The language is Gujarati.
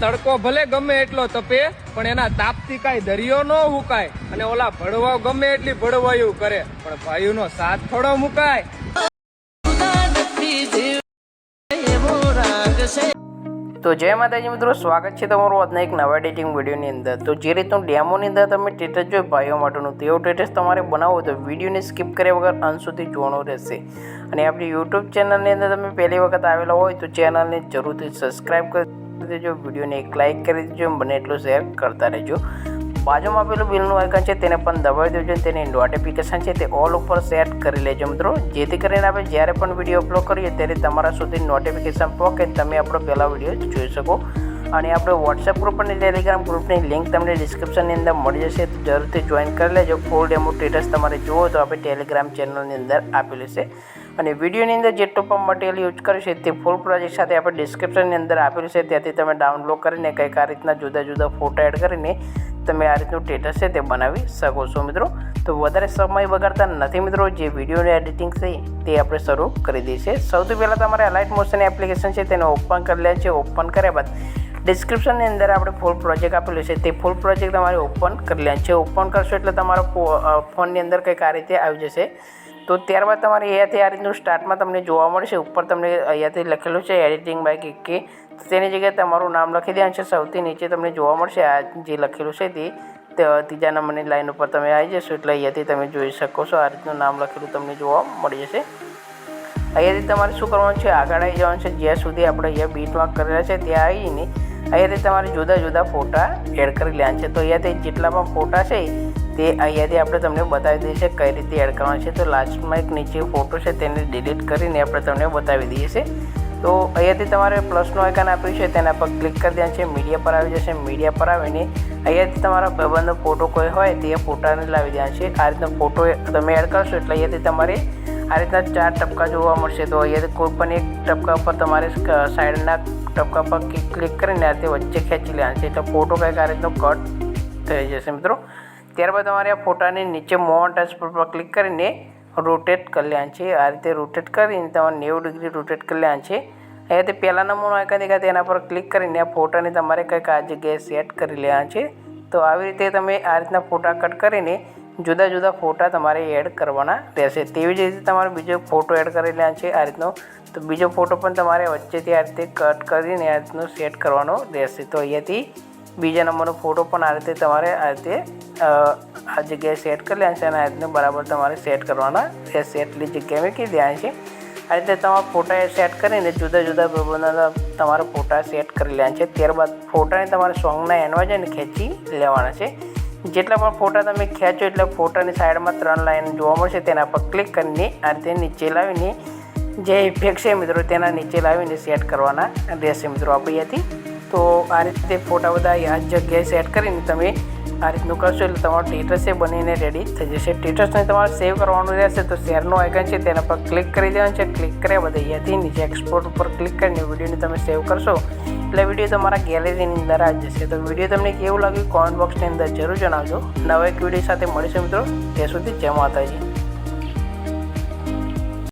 તડકો ભલે ગમે એટલો તપે પણ એના તાપથી કાંઈ દરિયો ન હુકાય અને ઓલા ભડવાઓ ગમે એટલી ભડવાયું કરે પણ ભાઈઓનો સાથ થોડો મુકાય। તો જય માતાજી મિત્રો, સ્વાગત છે તમારું આજના એક નવા એડિટિંગ વિડીયોની અંદર। તો જે રીતનું ડેમોની અંદર તમે સ્ટેટસ જોઈ ભાઈઓ માટેનું તેવું સ્ટેટસ તમારે બનાવવું તો વિડીયોને સ્કીપ કર્યા વગર અંત સુધી જોવાનું રહેશે। અને આપણી યુટ્યુબ ચેનલની અંદર તમે પહેલી વખત આવેલા હોય તો ચેનલને જરૂરથી સબસ્ક્રાઈબ કરી દેજો, વિડીયોને એક લાઇક કરી દેજો, બને એટલું શેર કરતા રહેજો। બાજુમાં આપેલું બેલનું આઇકન છે તેને પણ દબાવી દેજો, તેની નોટિફિકેશન છે તે ઓલ ઉપર સેટ કરી લેજો મિત્રો, જેથી કરીને આપણે જ્યારે પણ વિડીયો અપલોડ કરીએ ત્યારે તમારા સુધી નોટિફિકેશન પહોંચે, તમે આપણો પહેલા વિડીયો જોઈ શકો। અને આપણે વોટ્સએપ ગ્રુપ અને ટેલિગ્રામ ગ્રુપની લિંક તમને ડિસ્ક્રિપ્શનની અંદર મળી જશે, તો જરૂરથી જોઈન કરી લેજો। ફૂલ ડેમો સ્ટેટસ તમારે જુઓ તો આપણે ટેલિગ્રામ ચેનલની અંદર આપેલું છે। અને વિડીયોની અંદર જેટલું પણ મટીરિયલ યુઝ કર્યું છે તે ફૂલ પ્રોજેક્ટ સાથે આપણે ડિસ્ક્રિપ્શનની અંદર આપેલું છે, ત્યાંથી તમે ડાઉનલોડ કરીને કંઈક આ રીતના જુદા જુદા ફોટા એડ કરીને તમે આ રીતનું સ્ટેટસ છે તે બનાવી શકો છો મિત્રો। તો વધારે સમય બગાડતા નથી મિત્રો, જે વિડીયોની એડિટિંગ છે તે આપણે શરૂ કરી દઈશું। સૌથી પહેલાં તમારે અલાઇટ મોશન એપ્લિકેશન છે તેને ઓપન કરી લે છે। ઓપન કર્યા બાદ ડિસ્ક્રિપ્શનની અંદર આપણે ફૂલ પ્રોજેક્ટ આપેલું છે તે ફૂલ પ્રોજેક્ટ તમારે ઓપન કરી લે છે। ઓપન કરશો એટલે તમારા ફોનની અંદર કંઈક આ રીતે આવી જશે। તો ત્યારબાદ તમારે અહીંયાથી આ રીતનું સ્ટાર્ટમાં તમને જોવા મળશે, ઉપર તમને અહીંયાથી લખેલું છે એડિટિંગ બાય કે તો તેની જગ્યાએ તમારું નામ લખી દેવાનું છે। સૌથી નીચે તમને જોવા મળશે આ જે લખેલું છે તે ત્રીજા નંબરની લાઈન ઉપર તમે આવી જશો એટલે અહીંયાથી તમે જોઈ શકો છો, આ રીતનું નામ લખેલું તમને જોવા મળી જશે। અહીંયાથી તમારે શું કરવાનું છે, આગળ આવી જવાનું છે, જ્યાં સુધી આપણે અહીંયા બીટ માર્ક કરેલા છે ત્યાં આવીને અહીંયાથી તમારે જુદા જુદા ફોટા એડ કરી લેવાના છે। તો અહીંયાથી જેટલા પણ ફોટા છે તે અહીંયાથી આપણે તમને બતાવી દઈએ છીએ કઈ રીતે એડ કરવાનું છે। તો લાસ્ટમાં એક નીચે ફોટો છે તેને ડિલીટ કરીને આપણે તમને બતાવી દઈએ છીએ। તો અહીંયાથી તમારે પ્લસનું આઇકન આપ્યું છે તેના પર ક્લિક કરી દેવાનું છે, મીડિયા પર આવી જશે। મીડિયા પર આવીને અહીંયાથી તમારા ભાઈબંધનો ફોટો કોઈ હોય તે ફોટાને લાવી દેવાનો છે। આ રીતનો ફોટો તમે એડ કરશો એટલે અહીંયાથી તમારે આ રીતના 4 ટપકા જોવા મળશે। તો અહીંયાથી કોઈ પણ એક ટપકા પર તમારે સાઈડના ટપકા પર ક્લિક કરીને આ રીતે વચ્ચે ખેંચી લેવાનું છે એટલે ફોટો કંઈક આ રીતનો કટ થઈ જશે મિત્રો। ત્યારબાદ તમારે આ ફોટાની નીચે મોન્ટાજ પર ક્લિક કરીને રોટેટ કરી લેવાનું છે। આ રીતે રોટેટ કરીને તમારે 90 ડિગ્રી રોટેટ કરી લેવાનું છે। અહીંયાથી પહેલા નંબરનું આઇકન દેખાય તેના પર ક્લિક કરીને આ ફોટાને તમારે કંઈક આ જગ્યાએ સેટ કરી લેવાનું છે। તો આવી રીતે તમે આ રીતના ફોટા કટ કરીને જુદા જુદા ફોટા તમારે એડ કરવાના રહેશે। તેવી જ રીતે તમારે બીજો ફોટો એડ કરી લેવાનો છે આ રીતનો, તો બીજો ફોટો પણ તમારે વચ્ચેથી આ રીતે કટ કરીને આ રીતનો સેટ કરવાનો રહેશે। તો અહીંયાથી બીજા નંબરનો ફોટો પણ આ રીતે તમારે આ રીતે આ જગ્યાએ સેટ કરી લેવાનું છે અને આ રીતને બરાબર તમારે સેટ કરવાના રહેશે, એટલી જગ્યાએ મૂકી દેવાની છે। આ રીતે તમારા ફોટા સેટ કરીને જુદા જુદા પ્રબંધના તમારા ફોટા સેટ કરી લેવાના છે। ત્યારબાદ ફોટાને તમારે સોંગના એન્ડમાં જઈને ખેંચી લેવાના છે। જેટલા પણ ફોટા તમે ખેંચો એટલે ફોટાની સાઈડમાં 3 લાઈન જોવા મળશે, તેના પર ક્લિક કરીને આ રીતે નીચે લાવીને જે ઇફેક્ટ છે મિત્રો તેના નીચે લાવીને સેટ કરવાના રહેશે મિત્રો આપણે અહીંયાથી। તો આ રીતે ફોટા બધા આ જગ્યાએ સેટ કરીને તમે આ રીતનું કરશો એટલે તમારો સ્ટેટસ છે બનીને રેડી થઈ જશે। સ્ટેટસને તમારે સેવ કરવાનું રહેશે, તો શેરનું આઇકન છે તેના પર ક્લિક કરી દેવાનું છે। ક્લિક કર્યા બધા અહીંયાથી નીચે એક્સપોર્ટ ઉપર ક્લિક કરીને વિડીયોને તમે સેવ કરશો એટલે વિડીયો તમારા ગેલેરીની અંદર આવી જશે। તો વિડીયો તમને કેવું લાગ્યું કોમેન્ટ બોક્સની અંદર જરૂર જણાવજો। નવા એક વિડીયો સાથે મળીશું મિત્રો, ત્યાં સુધી જય માતાજી।